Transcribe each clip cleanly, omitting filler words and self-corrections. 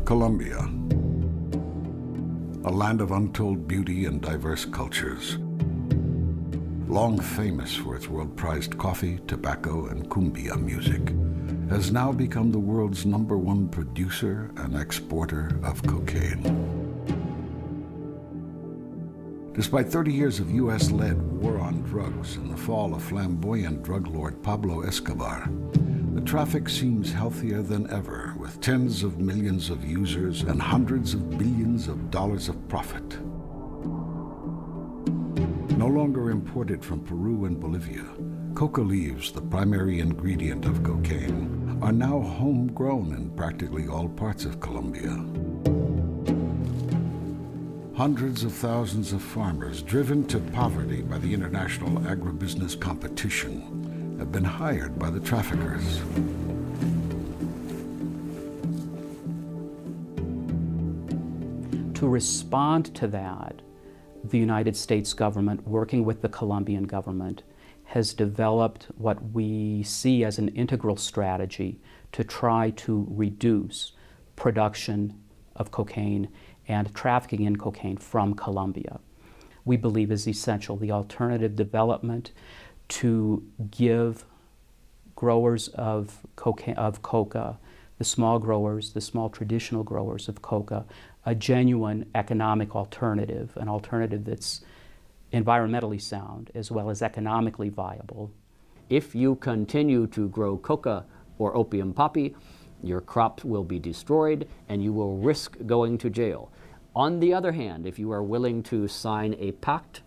Colombia, a land of untold beauty and diverse cultures. Long famous for its world-prized coffee, tobacco, and cumbia music, has now become the world's #1 producer and exporter of cocaine. Despite 30 years of U.S.-led war on drugs and the fall of flamboyant drug lord Pablo Escobar, the traffic seems healthier than ever, with tens of millions of users and hundreds of billions of dollars of profit. No longer imported from Peru and Bolivia, coca leaves, the primary ingredient of cocaine, are now homegrown in practically all parts of Colombia. Hundreds of thousands of farmers, driven to poverty by the international agribusiness competition, have been hired by the traffickers. To respond to that, the United States government, working with the Colombian government, has developed what we see as an integral strategy to try to reduce production of cocaine and trafficking in cocaine from Colombia. We believe is essential, the alternative development to give growers of coca, the small growers, the small traditional growers of coca, a genuine economic alternative, an alternative that's environmentally sound as well as economically viable. If you continue to grow coca or opium poppy, your crops will be destroyed and you will risk going to jail. On the other hand, if you are willing to sign a pact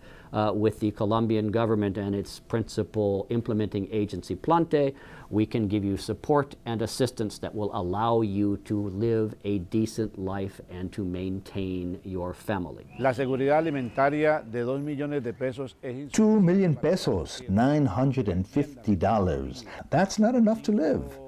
with the Colombian government and its principal implementing agency, Plante, we can give you support and assistance that will allow you to live a decent life and to maintain your family. La seguridad alimentaria de 2 millones de pesos es 2 million pesos, $950. That's not enough to live.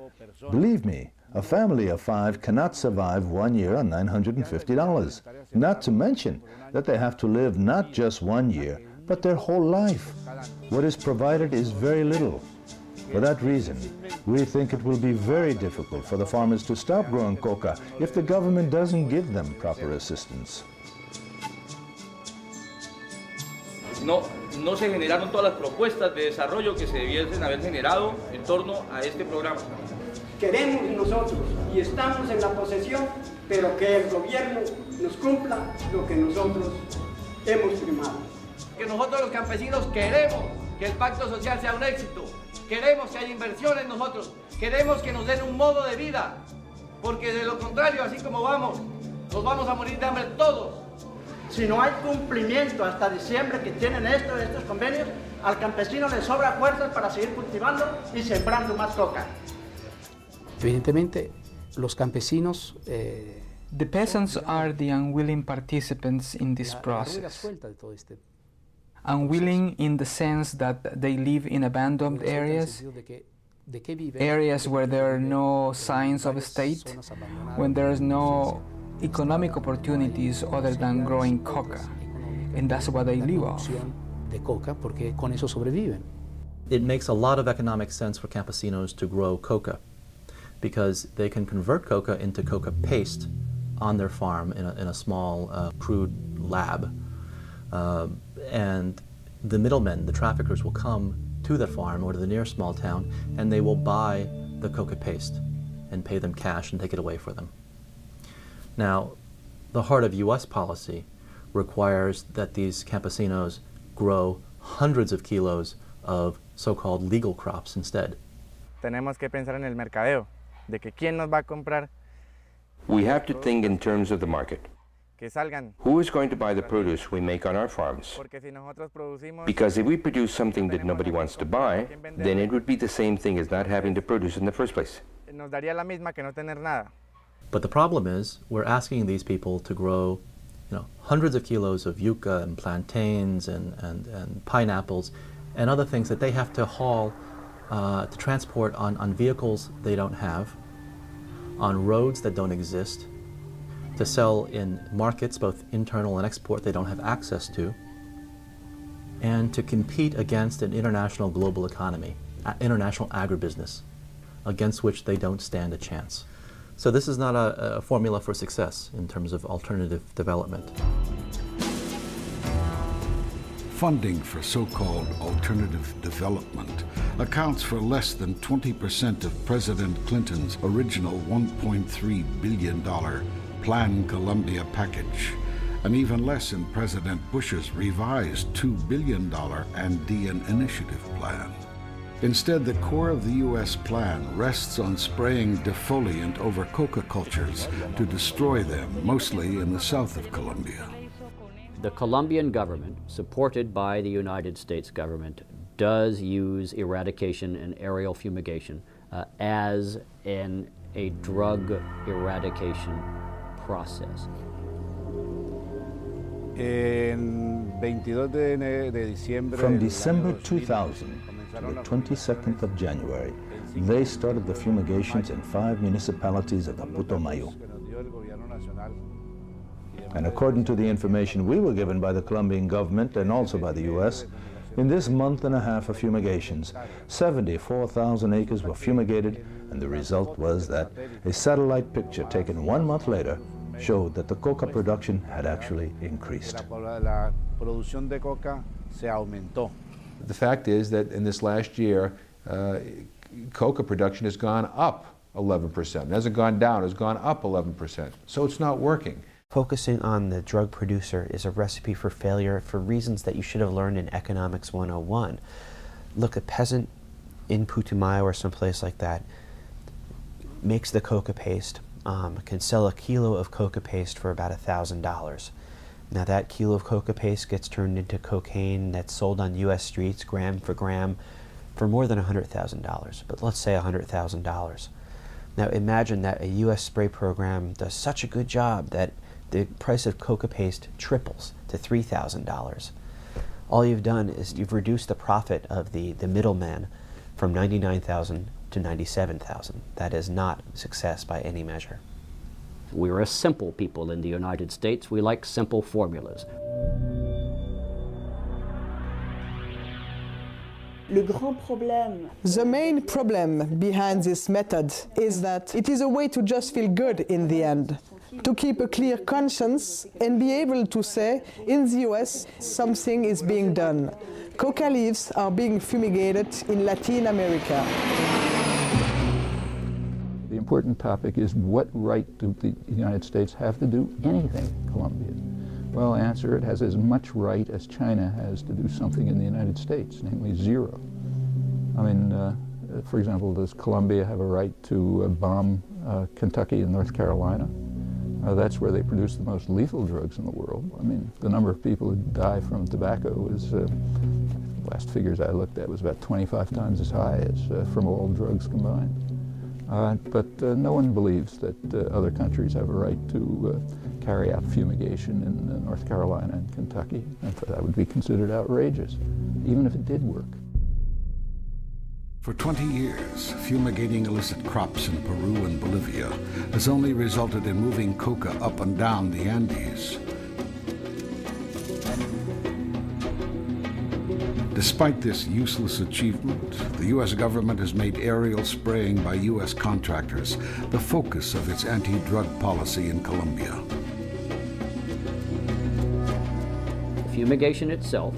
Believe me, a family of 5 cannot survive 1 year on $950. Not to mention that they have to live not just 1 year, but their whole life. What is provided is very little. For that reason, we think it will be very difficult for the farmers to stop growing coca if the government doesn't give them proper assistance. No se generaron todas las propuestas de desarrollo que se debiesen haber generado en torno a este programa. Queremos nosotros y estamos en la posesión, pero que el gobierno nos cumpla lo que nosotros hemos firmado. Que nosotros los campesinos queremos que el pacto social sea un éxito, queremos que haya inversión en nosotros, queremos que nos den un modo de vida, porque de lo contrario, así como vamos, nos vamos a morir de hambre todos. Si no hay cumplimiento hasta diciembre que tienen estos convenios, al campesino le sobra fuerzas para seguir cultivando y sembrando más coca. Evidentemente, los campesinos the peasants are the unwilling participants in this process. Unwilling in the sense that they live in abandoned areas, areas where there are no signs of a state, when there is no economic opportunities other than growing coca, and that's what they live off. It makes a lot of economic sense for campesinos to grow coca because they can convert coca into coca paste on their farm in a small crude lab. And the middlemen, the traffickers, will come to that farm or to the nearest small town and they will buy the coca paste and pay them cash and take it away for them. Now, the heart of U.S. policy requires that these campesinos grow hundreds of kilos of so-called legal crops instead. Tenemos que pensar en el mercadeo, de que quién nos va a comprar. We have to think in terms of the market. Que salgan. Who is going to buy the produce we make on our farms? Because if we produce something that nobody wants to buy, then it would be the same thing as not having to produce in the first place. Nos daría la misma que no tener nada. But the problem is, we're asking these people to grow, hundreds of kilos of yucca and plantains and pineapples and other things that they have to haul to transport on vehicles they don't have, on roads that don't exist, to sell in markets, both internal and export, they don't have access to, and to compete against an international global economy, international agribusiness, against which they don't stand a chance. So this is not a formula for success in terms of alternative development. Funding for so-called alternative development accounts for less than 20% of President Clinton's original $1.3 billion Plan Colombia package, and even less in President Bush's revised $2 billion Andean Initiative plan. Instead, the core of the U.S. plan rests on spraying defoliant over coca cultures to destroy them, mostly in the south of Colombia. The Colombian government, supported by the United States government, does use eradication and aerial fumigation as a drug eradication process. From December 2000 to the 22nd of January, they started the fumigations in 5 municipalities of the Putumayo. And according to the information we were given by the Colombian government and also by the U.S., in this month and a half of fumigations, 74,000 acres were fumigated, and the result was that a satellite picture taken 1 month later showed that the coca production had actually increased. The fact is that in this last year, coca production has gone up 11%. It hasn't gone down, it's gone up 11%. So it's not working. Focusing on the drug producer is a recipe for failure for reasons that you should have learned in Economics 101. Look, a peasant in Putumayo or someplace like that makes the coca paste, can sell a kilo of coca paste for about $1,000. Now that kilo of coca paste gets turned into cocaine that's sold on U.S. streets gram for gram for more than $100,000, but let's say $100,000. Now imagine that a U.S. spray program does such a good job that the price of coca paste triples to $3,000. All you've done is you've reduced the profit of the middleman from $99,000 to $97,000. That is not success by any measure. We're a simple people in the United States. We like simple formulas. The main problem behind this method is that it is a way to just feel good in the end, to keep a clear conscience and be able to say, in the US, something is being done. Coca leaves are being fumigated in Latin America. The important topic is, what right do the United States have to do anything Colombian? Well, answer, it has as much right as China has to do something in the United States, namely zero. I mean, for example, does Colombia have a right to bomb Kentucky and North Carolina? That's where they produce the most lethal drugs in the world. I mean, the number of people who die from tobacco is, last figures I looked at, was about 25 times as high as from all drugs combined. But no one believes that other countries have a right to carry out fumigation in North Carolina and Kentucky. And that would be considered outrageous, even if it did work. For 20 years, fumigating illicit crops in Peru and Bolivia has only resulted in moving coca up and down the Andes. Despite this useless achievement, the U.S. government has made aerial spraying by U.S. contractors the focus of its anti-drug policy in Colombia. Fumigation itself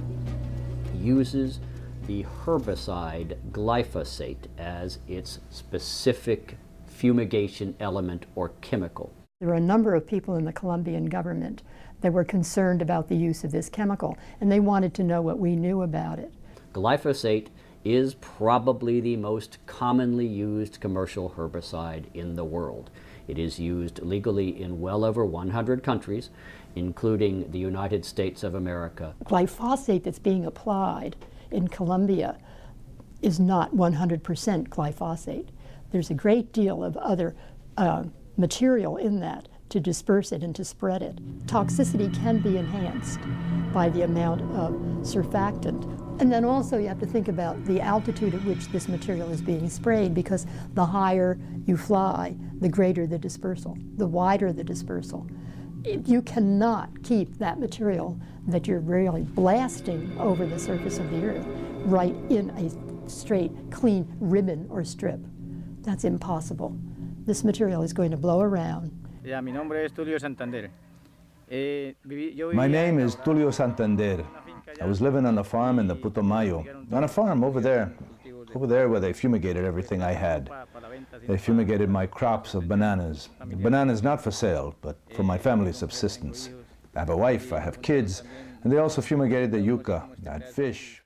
uses the herbicide glyphosate as its specific fumigation element or chemical. There were a number of people in the Colombian government that were concerned about the use of this chemical, and they wanted to know what we knew about it. Glyphosate is probably the most commonly used commercial herbicide in the world. It is used legally in well over 100 countries, including the United States of America. Glyphosate that's being applied in Colombia is not 100% glyphosate. There's a great deal of other material in that to disperse it and to spread it. Toxicity can be enhanced by the amount of surfactant And then also you have to think about the altitude at which this material is being sprayed, because the higher you fly, the greater the dispersal, the wider the dispersal. You cannot keep that material that you're really blasting over the surface of the earth right in a straight, clean ribbon or strip. That's impossible. This material is going to blow around. Mi nombre es Tulio Santander. My name is Tulio Santander. I was living on a farm in the Putumayo, on a farm over there where they fumigated everything I had. They fumigated my crops of bananas. Bananas not for sale, but for my family's subsistence. I have a wife, I have kids, and they also fumigated the yucca. I had fish.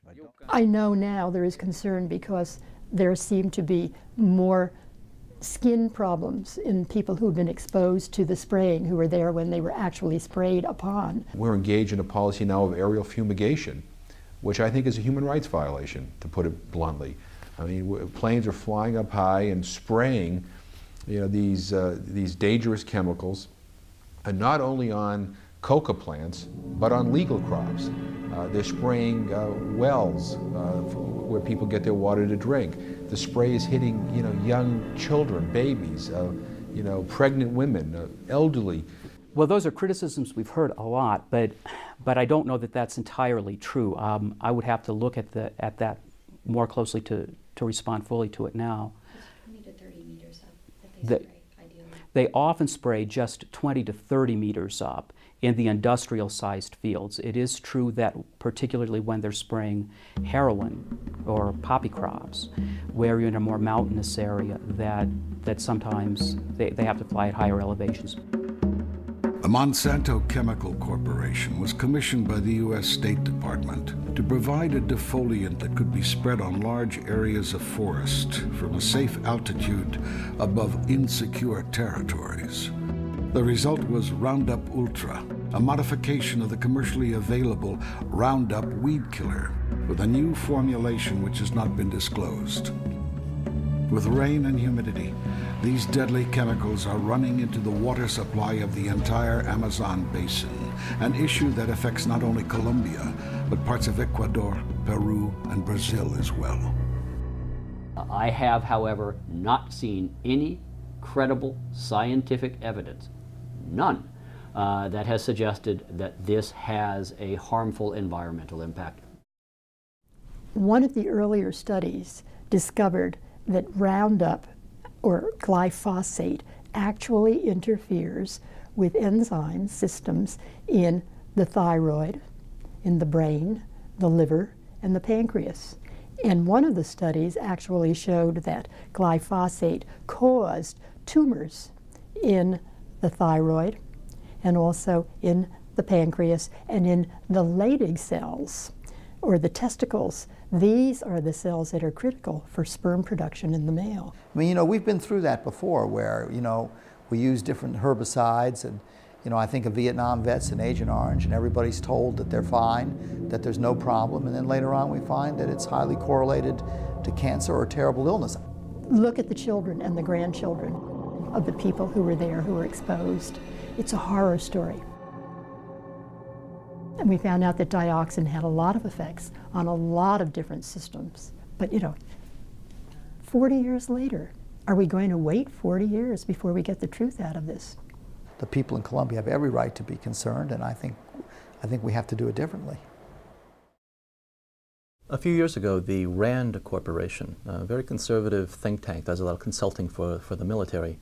I know now there is concern because there seem to be more skin problems in people who've been exposed to the spraying, who were there when they were actually sprayed upon. We're engaged in a policy now of aerial fumigation, which I think is a human rights violation, to put it bluntly. I mean, planes are flying up high and spraying, these dangerous chemicals, and not only on coca plants, but on legal crops. They're spraying wells where people get their water to drink. The spray is hitting, young children, babies, pregnant women, elderly. Well, those are criticisms we've heard a lot, but I don't know that that's entirely true. I would have to look at that more closely to respond fully to it now. 20 to 30 meters up that they spray, ideally. They often spray just 20 to 30 meters up in the industrial-sized fields. It is true that particularly when they're spraying heroin or poppy crops, where you're in a more mountainous area, that sometimes they have to fly at higher elevations. The Monsanto Chemical Corporation was commissioned by the U.S. State Department to provide a defoliant that could be spread on large areas of forest from a safe altitude above insecure territories. The result was Roundup Ultra, a modification of the commercially available Roundup weed killer, with a new formulation which has not been disclosed. With rain and humidity, these deadly chemicals are running into the water supply of the entire Amazon basin, an issue that affects not only Colombia, but parts of Ecuador, Peru, and Brazil as well. I have, however, not seen any credible scientific evidence, none, that has suggested that this has a harmful environmental impact. One of the earlier studies discovered that Roundup or glyphosate actually interferes with enzyme systems in the thyroid, in the brain, the liver, and the pancreas. And one of the studies actually showed that glyphosate caused tumors in the thyroid and also in the pancreas and in the Leydig cells, or the testicles. These are the cells that are critical for sperm production in the male. I mean, we've been through that before where, we use different herbicides and, I think of Vietnam vets and Agent Orange, and everybody's told that they're fine, that there's no problem, and then later on we find that it's highly correlated to cancer or terrible illness. Look at the children and the grandchildren of the people who were there, who were exposed. It's a horror story. And we found out that dioxin had a lot of effects on a lot of different systems. But 40 years later, are we going to wait 40 years before we get the truth out of this? The people in Colombia have every right to be concerned, and I think we have to do it differently. A few years ago, the RAND Corporation, a very conservative think tank, does a lot of consulting for the military,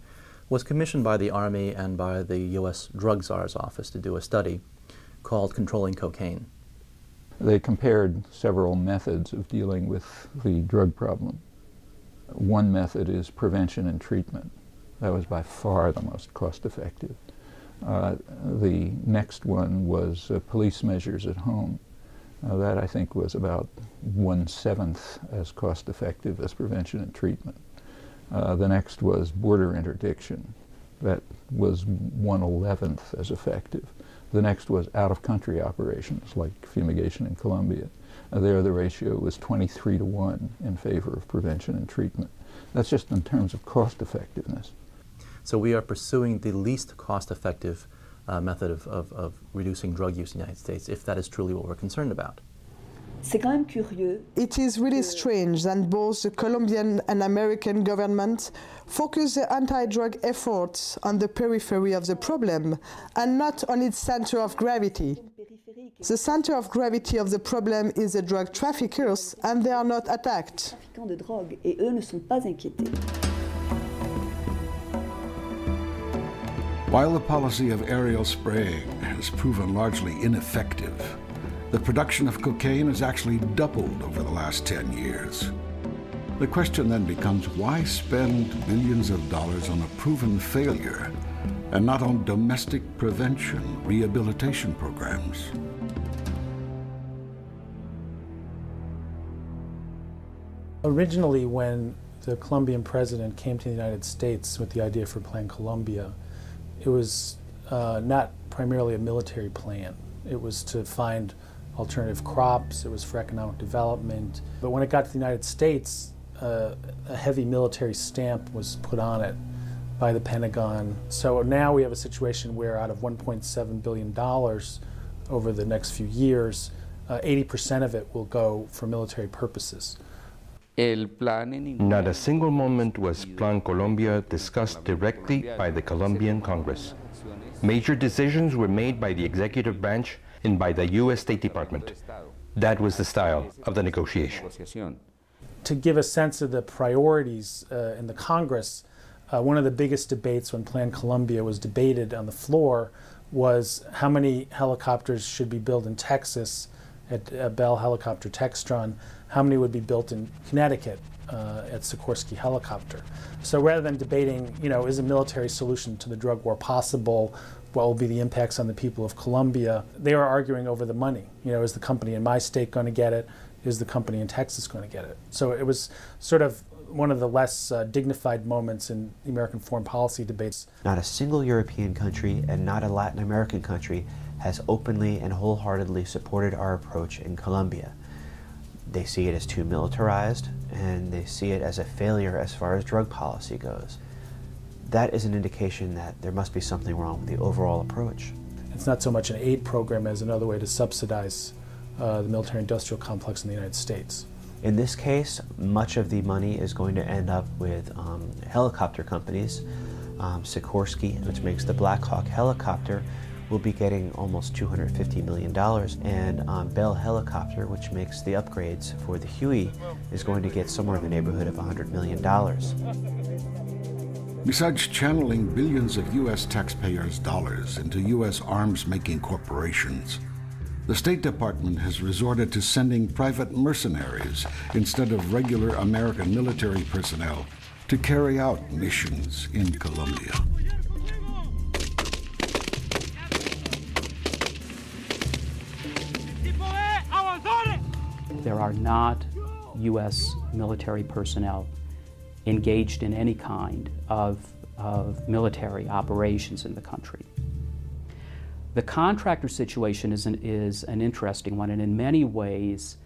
was commissioned by the Army and by the U.S. Drug Czar's office to do a study called Controlling Cocaine. They compared several methods of dealing with the drug problem. One method is prevention and treatment. That was by far the most cost-effective. The next one was police measures at home. That, I think, was about 1/7 as cost-effective as prevention and treatment. The next was border interdiction. That was 1/11 as effective. The next was out-of-country operations, like fumigation in Colombia. There the ratio was 23-1 in favor of prevention and treatment. That's just in terms of cost-effectiveness. So we are pursuing the least cost-effective method of reducing drug use in the United States, if that is truly what we're concerned about. It is really strange that both the Colombian and American government focus their anti-drug efforts on the periphery of the problem and not on its center of gravity. The center of gravity of the problem is the drug traffickers, and they are not attacked. While the policy of aerial spraying has proven largely ineffective, the production of cocaine has actually doubled over the last 10 years. The question then becomes, why spend billions of dollars on a proven failure and not on domestic prevention rehabilitation programs? Originally, when the Colombian president came to the United States with the idea for Plan Colombia, it was not primarily a military plan. It was to find alternative crops, it was for economic development. But when it got to the United States, a heavy military stamp was put on it by the Pentagon. So now we have a situation where out of $1.7 billion over the next few years, 80% of it will go for military purposes. Not a single moment was Plan Colombia discussed directly by the Colombian Congress. Major decisions were made by the executive branch and by the U.S. State Department. That was the style of the negotiation. To give a sense of the priorities in the Congress, one of the biggest debates when Plan Colombia was debated on the floor was how many helicopters should be built in Texas at Bell Helicopter Textron, how many would be built in Connecticut at Sikorsky Helicopter. So rather than debating, is a military solution to the drug war possible, what will be the impacts on the people of Colombia, they were arguing over the money. Is the company in my state going to get it? Is the company in Texas going to get it? So it was sort of one of the less dignified moments in the American foreign policy debates. Not a single European country and not a Latin American country has openly and wholeheartedly supported our approach in Colombia. They see it as too militarized, and they see it as a failure as far as drug policy goes. That is an indication that there must be something wrong with the overall approach. It's not so much an aid program as another way to subsidize the military-industrial complex in the United States. In this case, much of the money is going to end up with helicopter companies. Sikorsky, which makes the Black Hawk helicopter, will be getting almost $250 million, and Bell Helicopter, which makes the upgrades for the Huey, is going to get somewhere in the neighborhood of $100 million. Besides channeling billions of U.S. taxpayers' dollars into U.S. arms-making corporations, the State Department has resorted to sending private mercenaries instead of regular American military personnel to carry out missions in Colombia. There are not U.S. military personnel engaged in any kind of military operations in the country. The contractor situation is an interesting one, and in many ways,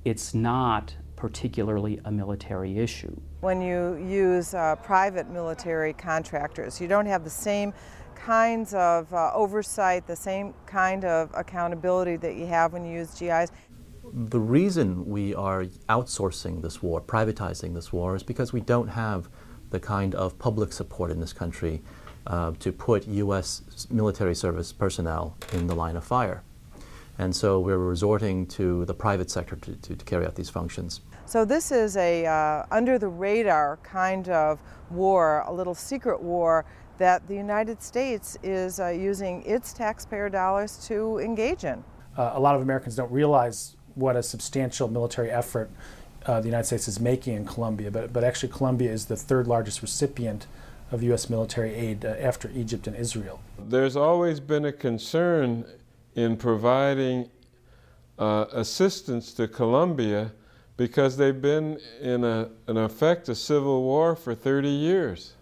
it's not particularly a military issue. When you use private military contractors, you don't have the same kinds of oversight, the same kind of accountability that you have when you use GIs. The reason we are outsourcing this war, privatizing this war, is because we don't have the kind of public support in this country to put U.S. military service personnel in the line of fire. And so we're resorting to the private sector to carry out these functions. So this is a under-the-radar kind of war, a little secret war that the United States is using its taxpayer dollars to engage in. A lot of Americans don't realize what a substantial military effort the United States is making in Colombia, but actually Colombia is the third largest recipient of U.S. military aid after Egypt and Israel. There's always been a concern in providing assistance to Colombia because they've been in effect a civil war for 30 years.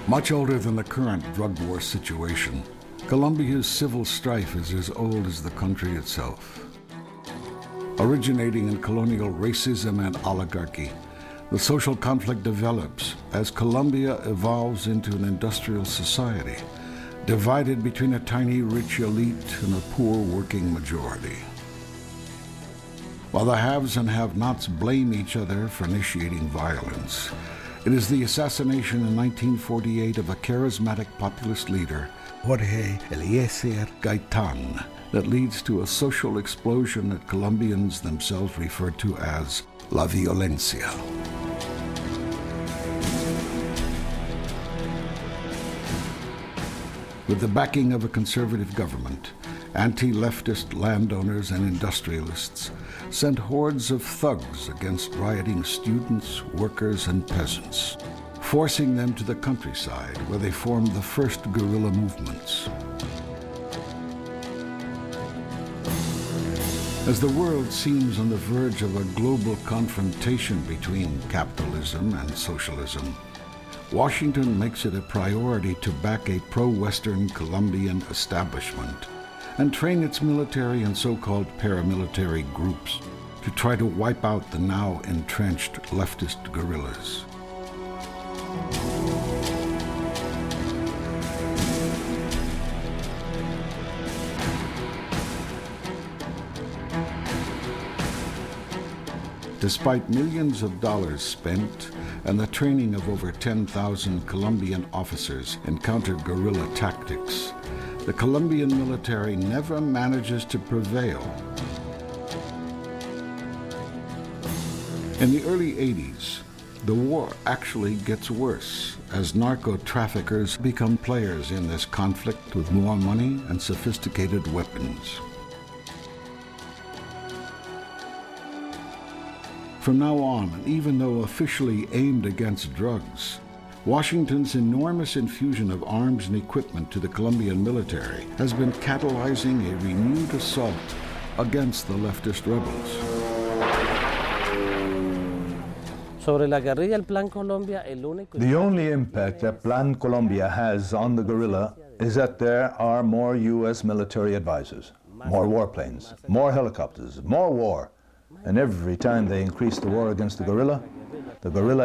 Much older than the current drug war situation, Colombia's civil strife is as old as the country itself. Originating in colonial racism and oligarchy, the social conflict develops as Colombia evolves into an industrial society divided between a tiny rich elite and a poor working majority. While the haves and have-nots blame each other for initiating violence, it is the assassination in 1948 of a charismatic populist leader, Jorge Eliezer Gaitan, that leads to a social explosion that Colombians themselves refer to as La Violencia. With the backing of a conservative government, anti-leftist landowners and industrialists sent hordes of thugs against rioting students, workers, and peasants, forcing them to the countryside where they formed the first guerrilla movements. As the world seems on the verge of a global confrontation between capitalism and socialism, Washington makes it a priority to back a pro-Western Colombian establishment and train its military and so-called paramilitary groups to try to wipe out the now entrenched leftist guerrillas. Despite millions of dollars spent and the training of over 10,000 Colombian officers in counter-guerrilla tactics, the Colombian military never manages to prevail. In the early 80s, the war actually gets worse as narco-traffickers become players in this conflict with more money and sophisticated weapons. From now on, even though officially aimed against drugs, Washington's enormous infusion of arms and equipment to the Colombian military has been catalyzing a renewed assault against the leftist rebels. The only impact that Plan Colombia has on the guerrilla is that there are more U.S. military advisors, more warplanes, more helicopters, more war. And every time they increase the war against the guerrilla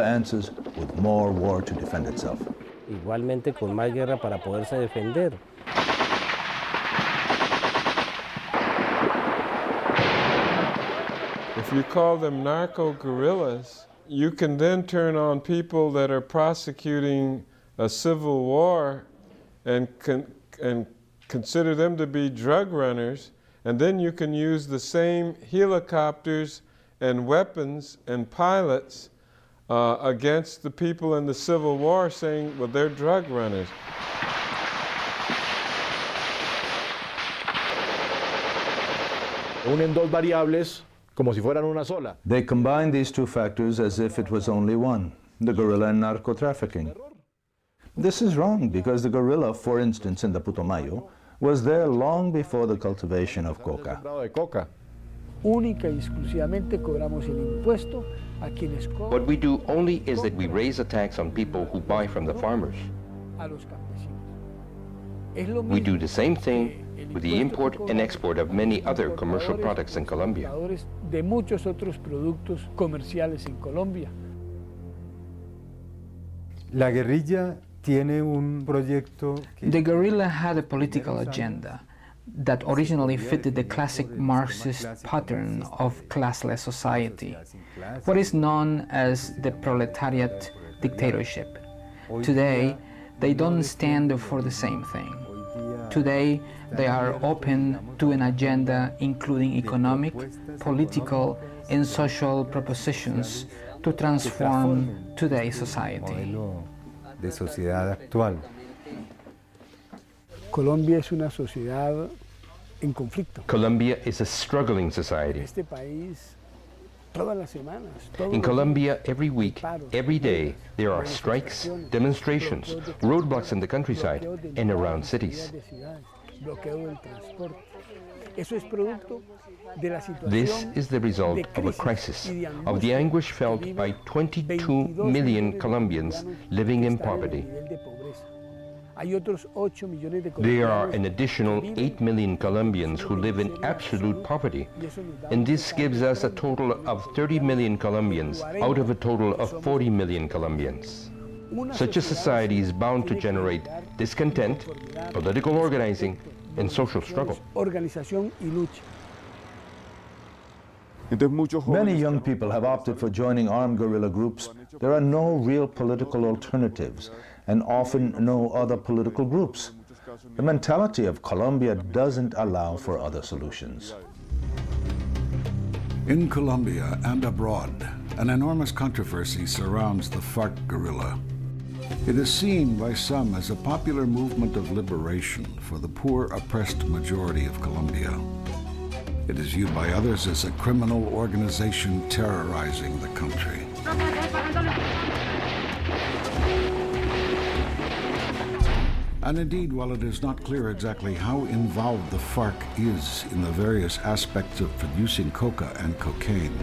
answers with more war to defend itself. Igualmente con más guerra para poderse defender. If you call them narco-guerrillas, you can then turn on people that are prosecuting a civil war and consider them to be drug runners, and then you can use the same helicopters and weapons and pilots against the people in the Civil War saying, well, they're drug runners. Unen dos variables como si fueran una sola. They combine these two factors as if it was only one, the guerrilla and narco-trafficking. This is wrong because the guerrilla, for instance, in the Putumayo, was there long before the cultivation of coca. What we do only is that we raise a tax on people who buy from the farmers. We do the same thing with the import and export of many other commercial products in Colombia. La guerrilla tiene un proyecto que... The guerrilla had a political agenda that originally fitted the classic Marxist pattern of classless society, what is known as the proletariat dictatorship. Today, they don't stand for the same thing. Today, they are open to an agenda including economic, political, and social propositions to transform today's society. De sociedad actual. Colombia es una sociedad en conflicto. Colombia is a struggling society. Este país, todas las semanas, in Colombia, every week, every day, there are strikes, demonstrations, roadblocks in the countryside and around cities. This is the result of a crisis, of the anguish felt by 22 million Colombians living in poverty. There are an additional 8 million Colombians who live in absolute poverty, and this gives us a total of 30 million Colombians out of a total of 40 million Colombians. Such a society is bound to generate discontent, political organizing, and social struggle. Organización y lucha. Many young people have opted for joining armed guerrilla groups. There are no real political alternatives and often no other political groups. The mentality of Colombia doesn't allow for other solutions. In Colombia and abroad, an enormous controversy surrounds the FARC guerrilla. It is seen by some as a popular movement of liberation for the poor, oppressed majority of Colombia. It is viewed by others as a criminal organization terrorizing the country. And indeed, while it is not clear exactly how involved the FARC is in the various aspects of producing coca and cocaine,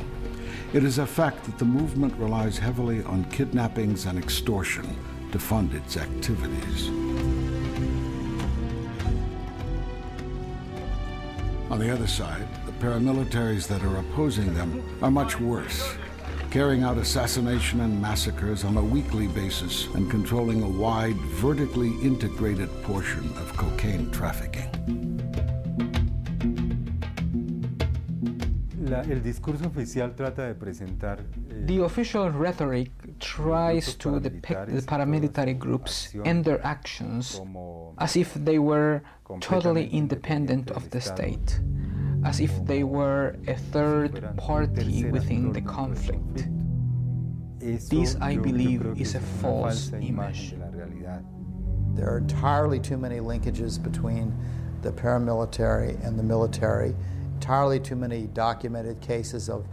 it is a fact that the movement relies heavily on kidnappings and extortion to fund its activities. On the other side, the paramilitaries that are opposing them are much worse, carrying out assassination and massacres on a weekly basis and controlling a wide, vertically integrated portion of cocaine trafficking. The official rhetoric tries to depict the paramilitary groups and their actions as if they were totally independent of the state, as if they were a third party within the conflict. This, I believe, is a false image. There are entirely too many linkages between the paramilitary and the military, entirely too many documented cases of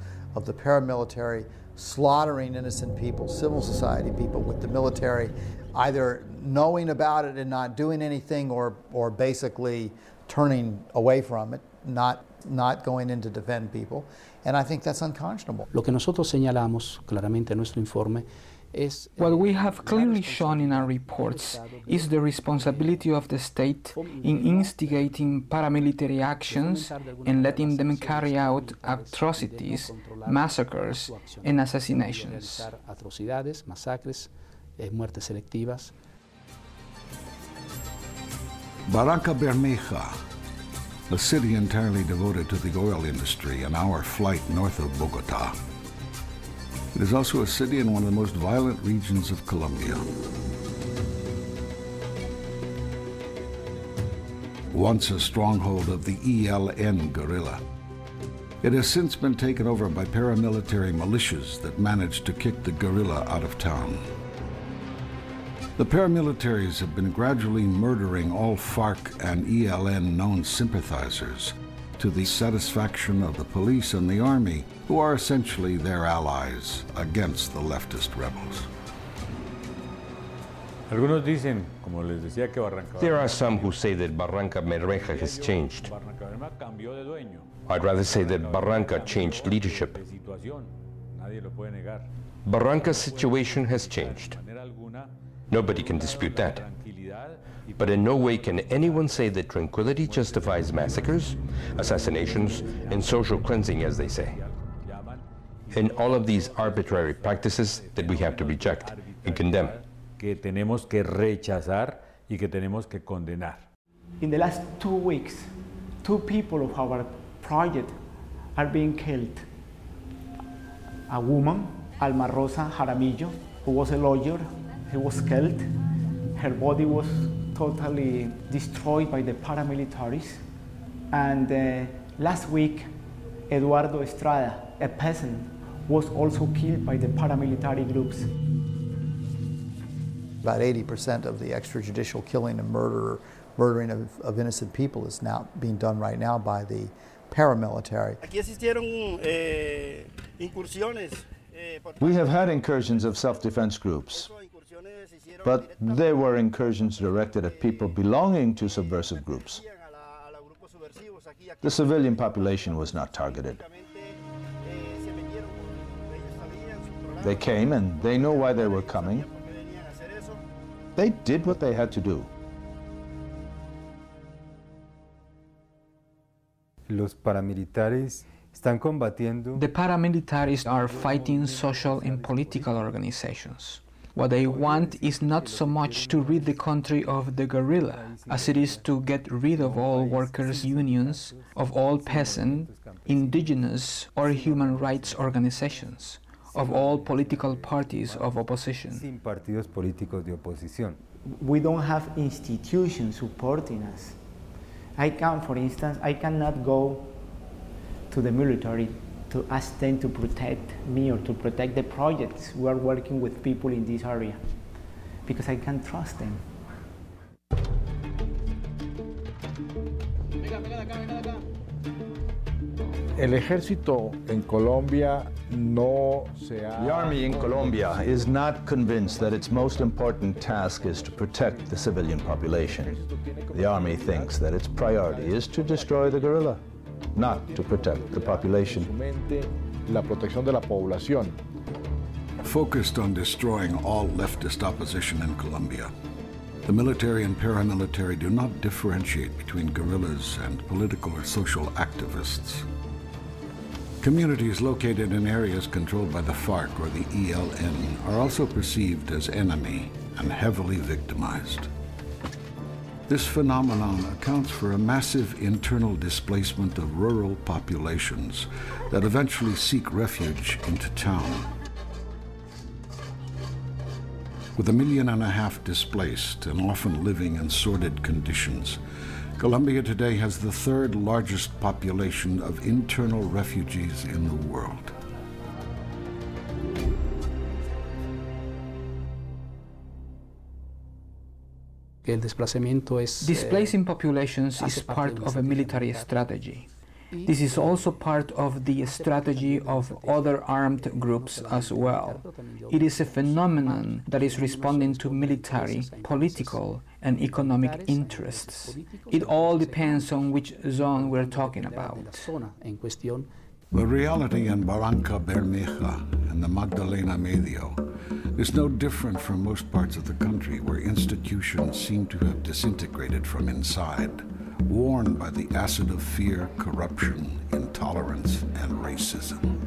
the paramilitary slaughtering innocent people, civil society people, with the military either knowing about it and not doing anything, or basically turning away from it, not going in to defend people. And I think that's unconscionable. Lo que nosotros señalamos claramente en nuestro informe es what we have clearly shown in our reports is the responsibility of the state in instigating paramilitary actions and letting them carry out atrocities, massacres, and assassinations. Atrocidades, masacres, muertes selectivas. Barranca Bermeja, a city entirely devoted to the oil industry, an hour flight north of Bogota. It is also a city in one of the most violent regions of Colombia. Once a stronghold of the ELN guerrilla, it has since been taken over by paramilitary militias that managed to kick the guerrilla out of town. The paramilitaries have been gradually murdering all FARC and ELN known sympathizers, to the satisfaction of the police and the army, who are essentially their allies against the leftist rebels. There are some who say that Barranca Bermeja has changed. I'd rather say that Barranca changed leadership. Barranca's situation has changed. Nobody can dispute that. But in no way can anyone say that tranquility justifies massacres, assassinations, and social cleansing, as they say. And all of these arbitrary practices that we have to reject and condemn. Que tenemos que rechazar y que tenemos que condenar. In the last 2 weeks, 2 people of our project are being killed. A woman, Alma Rosa Jaramillo, who was a lawyer, he was killed. Her body was totally destroyed by the paramilitaries. And last week, Eduardo Estrada, a peasant, was also killed by the paramilitary groups. About 80% of the extrajudicial killing and murdering of innocent people is now being done right now by the paramilitary. We have had incursions of self-defense groups, but they were incursions directed at people belonging to subversive groups. The civilian population was not targeted. They came and they know why they were coming. They did what they had to do. Los paramilitares están combatiendo. The paramilitaries are fighting social and political organizations. What they want is not so much to rid the country of the guerrilla, as it is to get rid of all workers' unions, of all peasant, indigenous, or human rights organizations, of all political parties of opposition. We don't have institutions supporting us. For instance, I cannot go to the military to ask them to protect me or to protect the projects we are working with people in this area, because I can't trust them. El ejército en Colombia no se ha... The army in Colombia is not convinced that its most important task is to protect the civilian population. The army thinks that its priority is to destroy the guerrilla, not to protect the population. La protección de la población. Focused on destroying all leftist opposition in Colombia, the military and paramilitary do not differentiate between guerrillas and political or social activists. Communities located in areas controlled by the FARC or the ELN are also perceived as enemy and heavily victimized. This phenomenon accounts for a massive internal displacement of rural populations that eventually seek refuge into town. With 1.5 million displaced and often living in sordid conditions, Colombia today has the third largest population of internal refugees in the world. Displacing populations is part of a military strategy. This is also part of the strategy of other armed groups as well. It is a phenomenon that is responding to military, political, and economic interests. It all depends on which zone we're talking about. The reality in Barranca Bermeja and the Magdalena Medio is no different from most parts of the country where institutions seem to have disintegrated from inside, worn by the acid of fear, corruption, intolerance, and racism.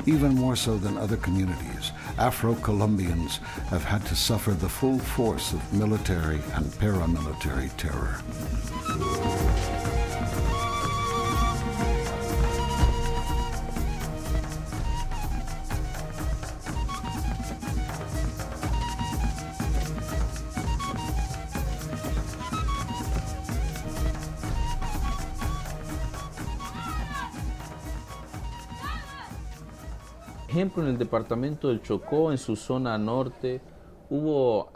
Even more so than other communities, Afro-Colombians have had to suffer the full force of military and paramilitary terror. Ejemplo, en el departamento del Chocó, en su zona norte, hubo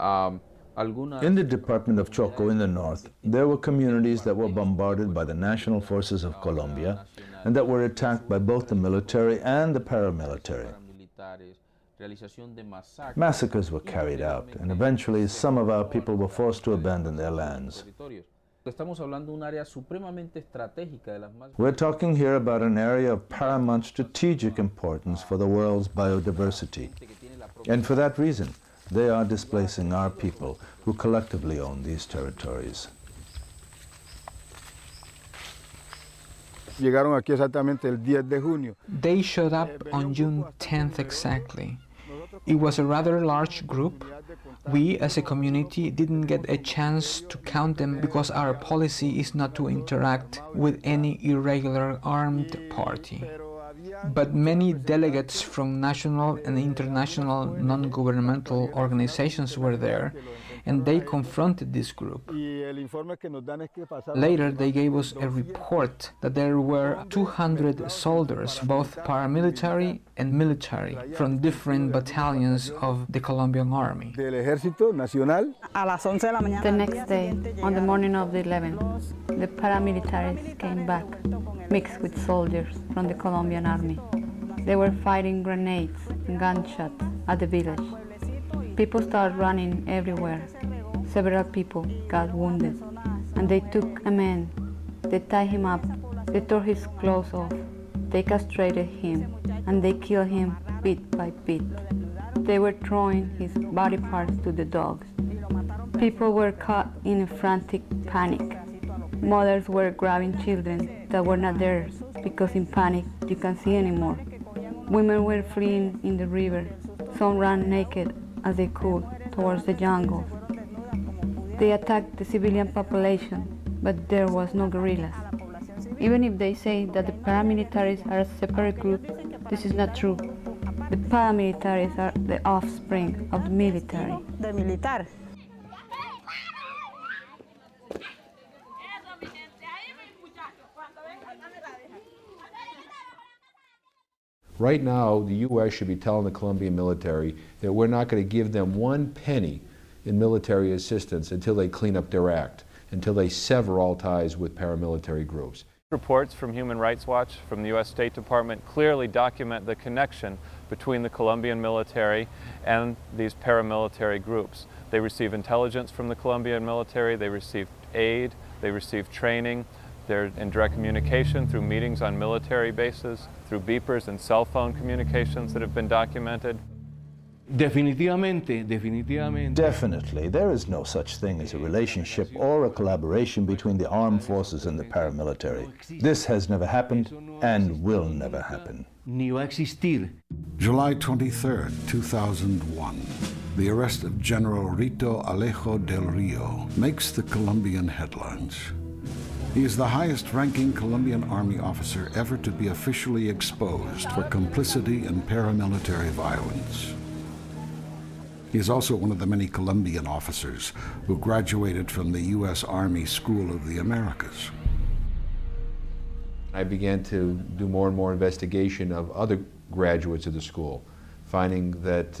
algunas... In the department of Choco in the north, there were communities that were bombarded by the national forces of Colombia and that were attacked by both the military and the paramilitary. Massacres were carried out, and eventually some of our people were forced to abandon their lands. We're talking here about an area of paramount strategic importance for the world's biodiversity. And for that reason, they are displacing our people who collectively own these territories. Llegaron aquí exactamente el 10 de junio. They showed up on June 10th exactly. It was a rather large group. We, as a community, didn't get a chance to count them because our policy is not to interact with any irregular armed party. But many delegates from national and international non-governmental organizations were there, and they confronted this group. Later, they gave us a report that there were 200 soldiers, both paramilitary and military, from different battalions of the Colombian army. The next day, on the morning of the 11th, the paramilitaries came back, mixed with soldiers from the Colombian army. They were firing grenades and gunshots at the village. People started running everywhere. Several people got wounded, and they took a man. They tied him up, they tore his clothes off, they castrated him, and they killed him bit by bit. They were throwing his body parts to the dogs. People were caught in a frantic panic. Mothers were grabbing children that were not theirs, because in panic you can't see anymore. Women were fleeing in the river. Some ran naked as they could towards the jungles. They attacked the civilian population, but there was no guerrillas. Even if they say that the paramilitaries are a separate group, this is not true. The paramilitaries are the offspring of the military. Right now, the U.S. should be telling the Colombian military that we're not going to give them one penny in military assistance until they clean up their act, until they sever all ties with paramilitary groups. Reports from Human Rights Watch, from the U.S. State Department, clearly document the connection between the Colombian military and these paramilitary groups. They receive intelligence from the Colombian military, they receive aid, they receive training, they're in direct communication through meetings on military bases, through beepers and cell phone communications that have been documented. Definitely, there is no such thing as a relationship or a collaboration between the armed forces and the paramilitary. This has never happened and will never happen. July 23, 2001. The arrest of General Rito Alejo del Rio makes the Colombian headlines. He is the highest-ranking Colombian army officer ever to be officially exposed for complicity in paramilitary violence. He is also one of the many Colombian officers who graduated from the U.S. Army School of the Americas. I began to do more and more investigation of other graduates of the school, finding that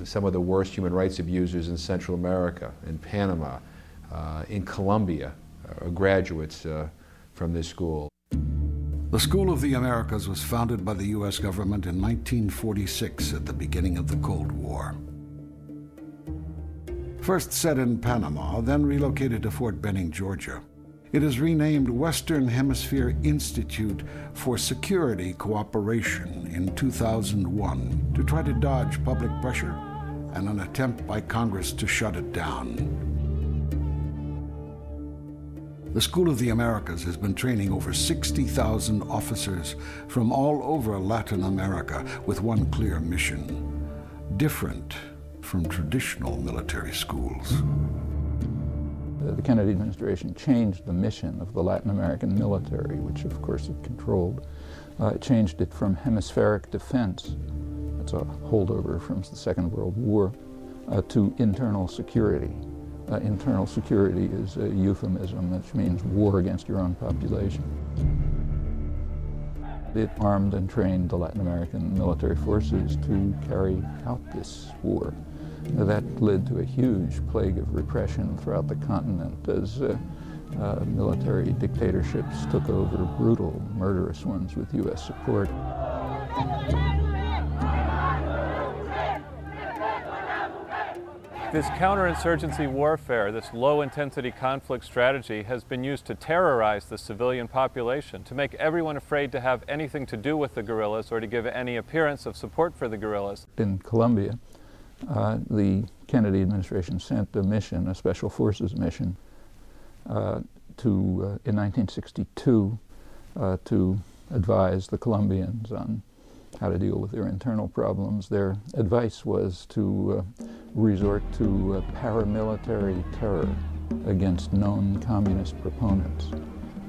some of the worst human rights abusers in Central America, in Panama, in Colombia, are graduates from this school. The School of the Americas was founded by the U.S. government in 1946 at the beginning of the Cold War. First set in Panama, then relocated to Fort Benning, Georgia. It is renamed Western Hemisphere Institute for Security Cooperation in 2001 to try to dodge public pressure and an attempt by Congress to shut it down. The School of the Americas has been training over 60,000 officers from all over Latin America with one clear mission: different from traditional military schools. The Kennedy administration changed the mission of the Latin American military, which of course it controlled. It changed it from hemispheric defense, that's a holdover from the Second World War, to internal security. Internal security is a euphemism which means war against your own population. It armed and trained the Latin American military forces to carry out this war. That led to a huge plague of repression throughout the continent as military dictatorships took over, brutal, murderous ones with U.S. support. This counterinsurgency warfare, this low-intensity conflict strategy, has been used to terrorize the civilian population, to make everyone afraid to have anything to do with the guerrillas or to give any appearance of support for the guerrillas. In Colombia, the Kennedy administration sent a mission, a special forces mission, in 1962 to advise the Colombians on how to deal with their internal problems. Their advice was to resort to paramilitary terror against known communist proponents.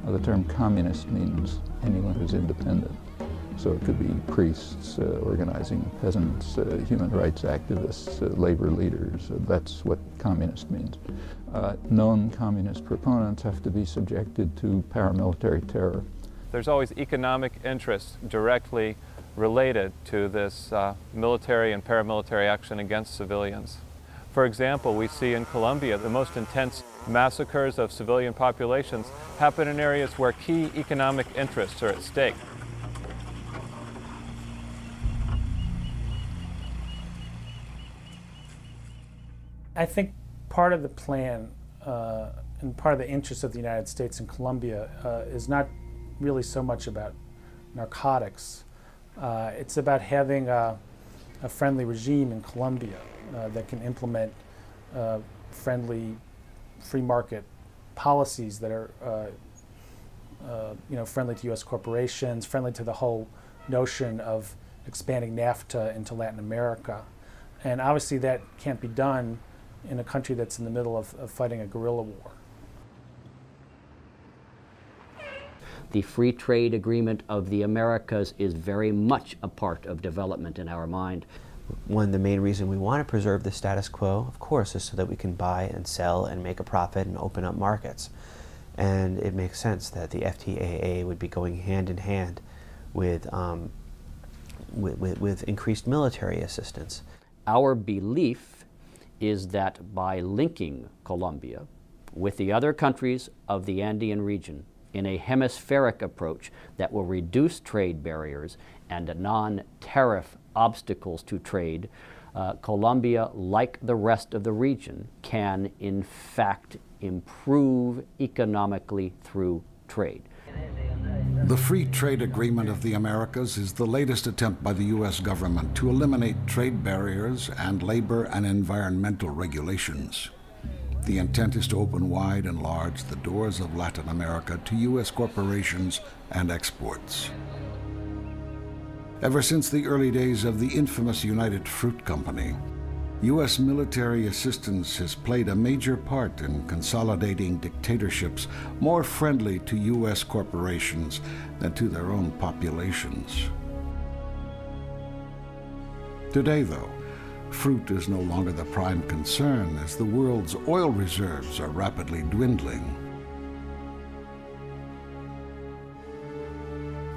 The term communist means anyone who's independent. So it could be priests organizing peasants, human rights activists, labor leaders. That's what communist means. Non-communist proponents have to be subjected to paramilitary terror. There's always economic interests directly related to this military and paramilitary action against civilians. For example, we see in Colombia the most intense massacres of civilian populations happen in areas where key economic interests are at stake. I think part of the plan and part of the interest of the United States and Colombia is not really so much about narcotics. It's about having a friendly regime in Colombia that can implement friendly free market policies that are friendly to U.S. corporations, friendly to the whole notion of expanding NAFTA into Latin America. And obviously that can't be done in a country that's in the middle of fighting a guerrilla war. The free trade agreement of the Americas is very much a part of development in our mind. One, the main reason we want to preserve the status quo, of course, is so that we can buy and sell and make a profit and open up markets. And it makes sense that the FTAA would be going hand in hand with increased military assistance. Our belief is that by linking Colombia with the other countries of the Andean region in a hemispheric approach that will reduce trade barriers and non-tariff obstacles to trade, Colombia, like the rest of the region, can in fact improve economically through trade. The Free Trade Agreement of the Americas is the latest attempt by the U.S. government to eliminate trade barriers and labor and environmental regulations. The intent is to open wide and large the doors of Latin America to U.S. corporations and exports. Ever since the early days of the infamous United Fruit Company, U.S. military assistance has played a major part in consolidating dictatorships more friendly to U.S. corporations than to their own populations. Today, though, fruit is no longer the prime concern as the world's oil reserves are rapidly dwindling.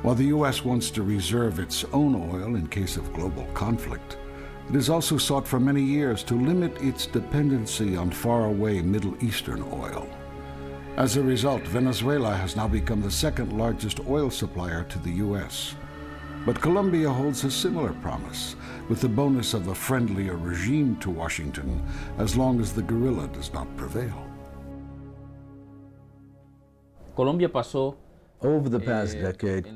While the U.S. wants to reserve its own oil in case of global conflict, it has also sought for many years to limit its dependency on faraway Middle Eastern oil. As a result, Venezuela has now become the second largest oil supplier to the U.S. But Colombia holds a similar promise, with the bonus of a friendlier regime to Washington as long as the guerrilla does not prevail. Colombia pasó Over the past decade,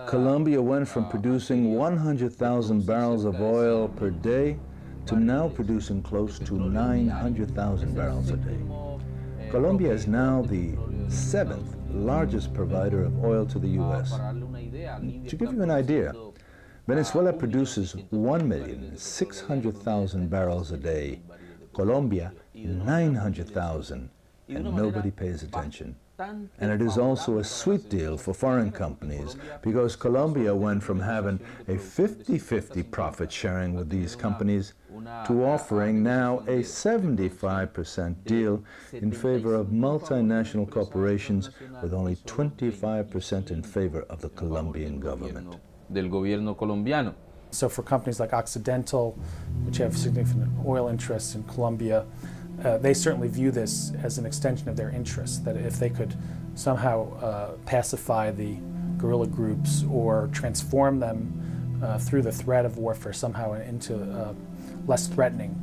Colombia went from producing 100,000 barrels of oil per day to now producing close to 900,000 barrels a day. Colombia is now the 7th largest provider of oil to the U.S. To give you an idea, Venezuela produces 1,600,000 barrels a day, Colombia 900,000, and nobody pays attention. And it is also a sweet deal for foreign companies because Colombia went from having a 50-50 profit sharing with these companies to offering now a 75% deal in favor of multinational corporations with only 25% in favor of the Colombian government. Del gobierno colombiano. So for companies like Occidental, which have significant oil interests in Colombia, they certainly view this as an extension of their interests, that if they could somehow pacify the guerrilla groups or transform them through the threat of warfare somehow into a less threatening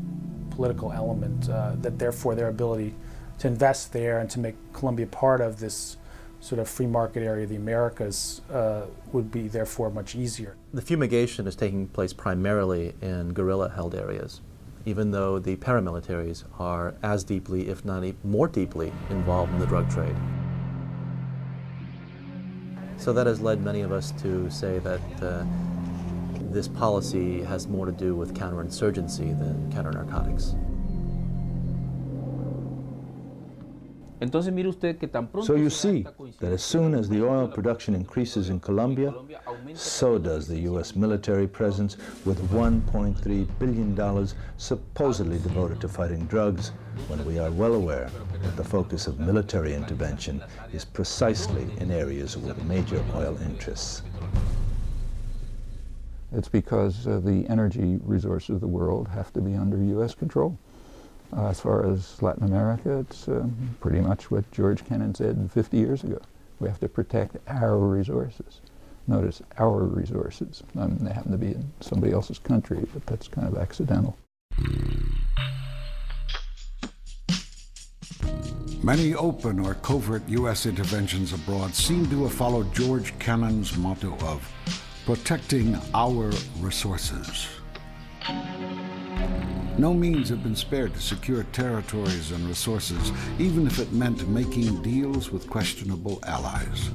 political element, that therefore their ability to invest there and to make Colombia part of this sort of free market area of the Americas would be therefore much easier. The fumigation is taking place primarily in guerrilla-held areas, even though the paramilitaries are as deeply, if not more deeply, involved in the drug trade. So that has led many of us to say that this policy has more to do with counterinsurgency than counter-narcotics. Entonces mire usted que tan pronto So you see that as soon as the oil production increases in Colombia, so does the U.S. military presence, with $1.3 billion supposedly devoted to fighting drugs, when we are well aware that the focus of military intervention is precisely in areas with major oil interests. It's because the energy resources of the world have to be under U.S. control. As far as Latin America, it's pretty much what George Kennan said 50 years ago. We have to protect our resources. Notice, our resources. They happen to be in somebody else's country, but that's kind of accidental. Many open or covert U.S. interventions abroad seem to have followed George Kennan's motto of protecting our resources. No means have been spared to secure territories and resources, even if it meant making deals with questionable allies.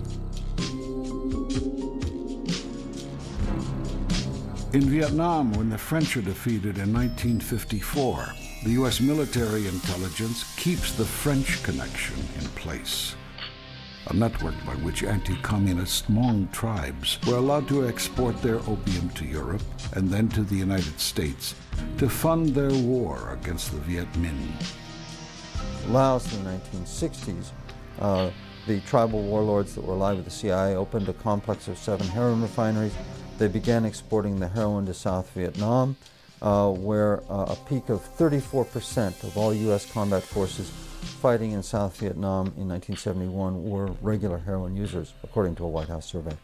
In Vietnam, when the French are defeated in 1954, the U.S. military intelligence keeps the French connection in place. A network by which anti-communist Hmong tribes were allowed to export their opium to Europe and then to the United States to fund their war against the Viet Minh. Laos in the 1960s, the tribal warlords that were allied with the CIA opened a complex of 7 heroin refineries. They began exporting the heroin to South Vietnam, where a peak of 34% of all U.S. combat forces fighting in South Vietnam in 1971 were regular heroin users, according to a White House survey.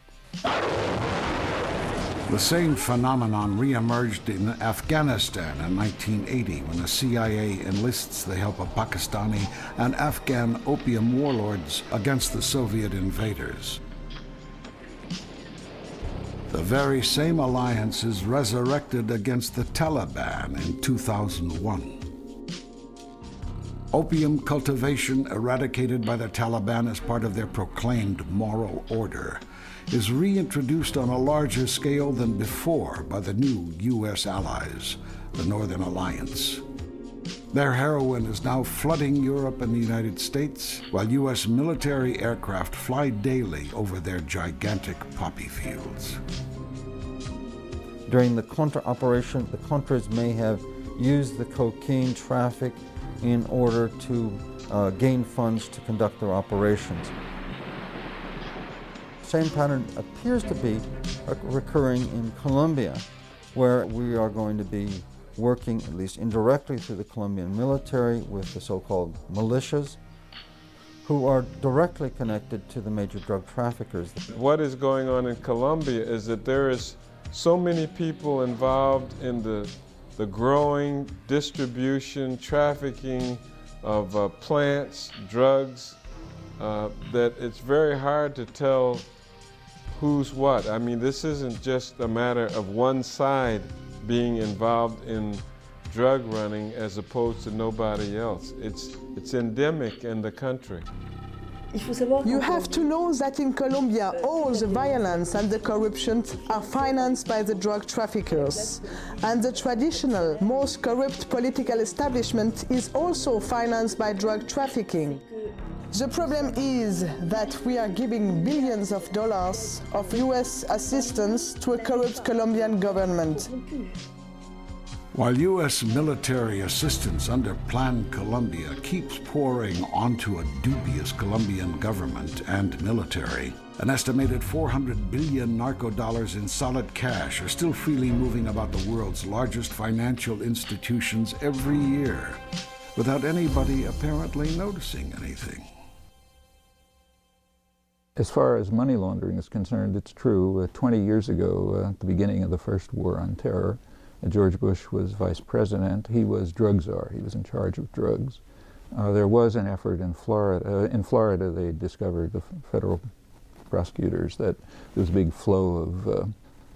The same phenomenon re-emerged in Afghanistan in 1980 when the CIA enlists the help of Pakistani and Afghan opium warlords against the Soviet invaders. The very same alliance is resurrected against the Taliban in 2001. Opium cultivation, eradicated by the Taliban as part of their proclaimed moral order, is reintroduced on a larger scale than before by the new U.S. allies, the Northern Alliance. Their heroin is now flooding Europe and the United States, while U.S. military aircraft fly daily over their gigantic poppy fields. During the Contra operation, the Contras may have used the cocaine traffic in order to gain funds to conduct their operations. Same pattern appears to be recurring in Colombia, where we are going to be working, at least indirectly through the Colombian military, with the so-called militias, who are directly connected to the major drug traffickers. What is going on in Colombia is that there is so many people involved in the growing distribution, trafficking of plants, drugs, that it's very hard to tell who's what. I mean, this isn't just a matter of one side being involved in drug running as opposed to nobody else. It's endemic in the country. You have to know that in Colombia, all the violence and the corruption are financed by the drug traffickers. And the traditional, most corrupt political establishment is also financed by drug trafficking. The problem is that we are giving billions of dollars of US assistance to a corrupt Colombian government. While U.S. military assistance under Plan Colombia keeps pouring onto a dubious Colombian government and military, an estimated 400 billion narco dollars in solid cash are still freely moving about the world's largest financial institutions every year, without anybody apparently noticing anything. As far as money laundering is concerned, it's true. 20 years ago, at the beginning of the first war on terror, George Bush was vice president. He was drug czar. He was in charge of drugs. There was an effort in Florida. In Florida, they discovered, the federal prosecutors, that there was a big flow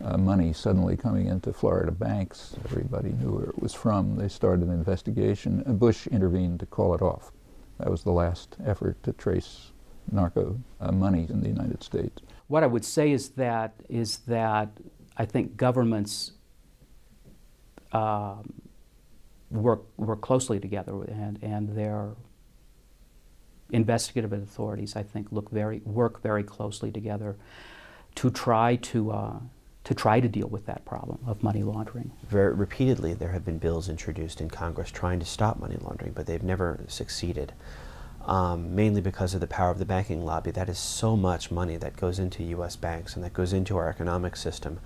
of money suddenly coming into Florida banks. Everybody knew where it was from. They started an investigation. Bush intervened to call it off. That was the last effort to trace narco money in the United States. What I would say is that I think governments work closely together, and investigative authorities, I think, work very closely together to try to deal with that problem of money laundering. Very repeatedly, there have been bills introduced in Congress trying to stop money laundering, but they've never succeeded. Mainly because of the power of the banking lobby. That is so much money that goes into U.S. banks and that goes into our economic system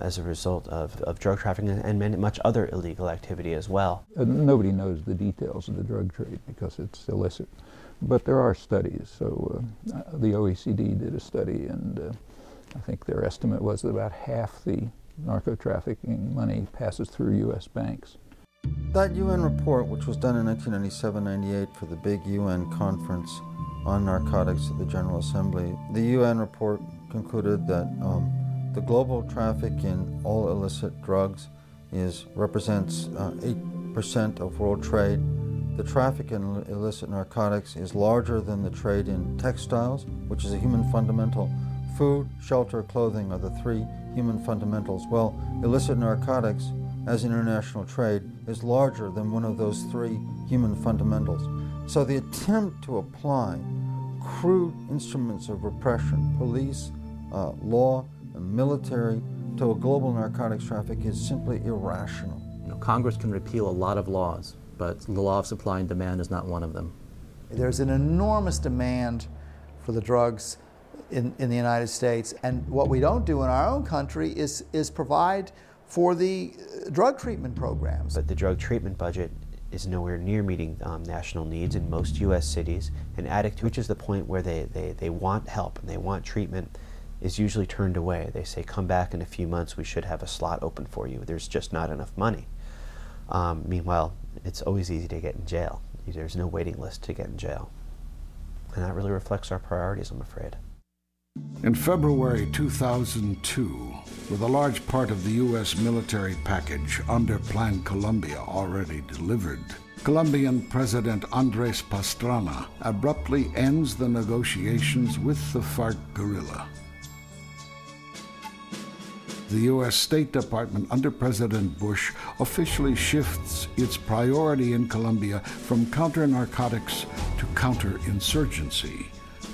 as a result of drug trafficking and much other illegal activity as well. Nobody knows the details of the drug trade because it's illicit, but there are studies. So the OECD did a study, and I think their estimate was that about half the narco-trafficking money passes through U.S. banks. That UN report, which was done in 1997-98 for the big UN conference on narcotics at the General Assembly, the UN report concluded that the global traffic in all illicit drugs represents 8% of world trade. The traffic in illicit narcotics is larger than the trade in textiles, which is a human fundamental. Food, shelter, clothing are the three human fundamentals. Well, illicit narcotics as international trade is larger than one of those three human fundamentals. So the attempt to apply crude instruments of repression, police, law, and military, to a global narcotics traffic is simply irrational. Congress can repeal a lot of laws, but the law of supply and demand is not one of them. There's an enormous demand for the drugs in the United States, and what we don't do in our own country is provide for the drug treatment programs. But the drug treatment budget is nowhere near meeting national needs in most U.S. cities. An addict who reaches the point where they want help and they want treatment is usually turned away. They say, come back in a few months, we should have a slot open for you. There's just not enough money. Meanwhile, it's always easy to get in jail. There's no waiting list to get in jail. And that really reflects our priorities, I'm afraid. In February 2002, with a large part of the U.S. military package under Plan Colombia already delivered, Colombian President Andrés Pastrana abruptly ends the negotiations with the FARC guerrilla. The U.S. State Department under President Bush officially shifts its priority in Colombia from counter-narcotics to counter-insurgency,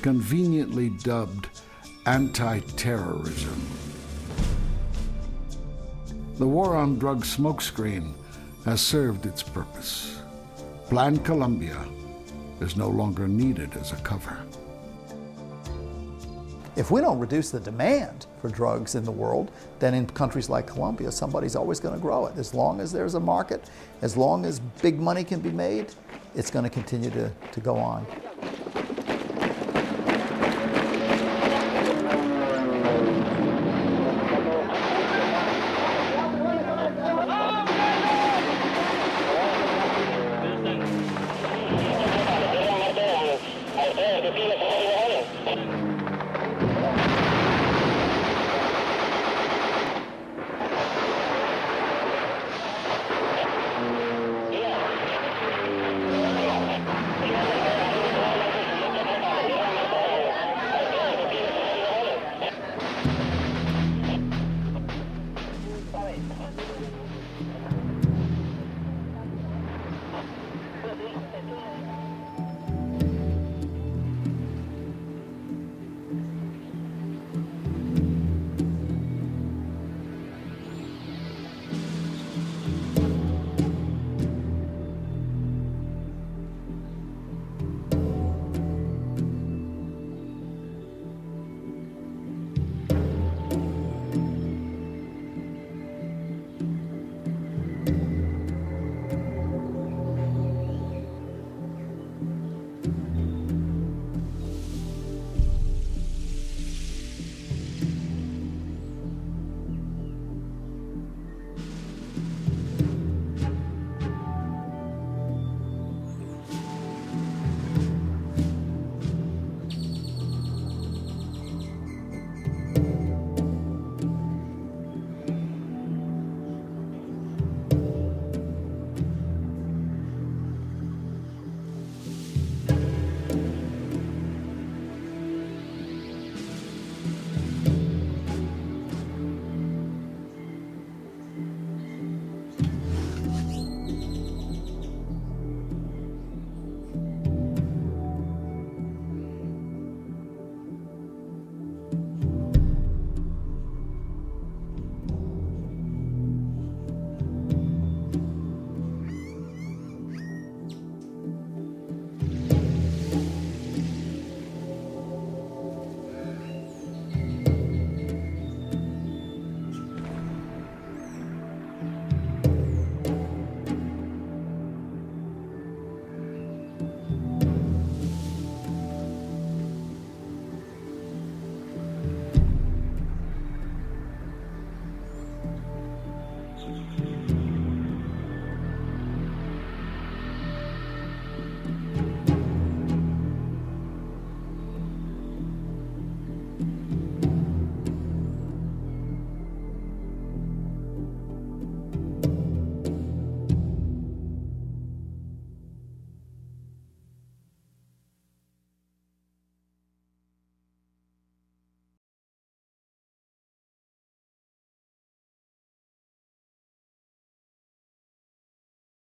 conveniently dubbed anti-terrorism. The war on drugs smokescreen has served its purpose. Plan Colombia is no longer needed as a cover. If we don't reduce the demand for drugs in the world, then in countries like Colombia, somebody's always going to grow it. As long as there's a market, as long as big money can be made, it's going to continue to go on.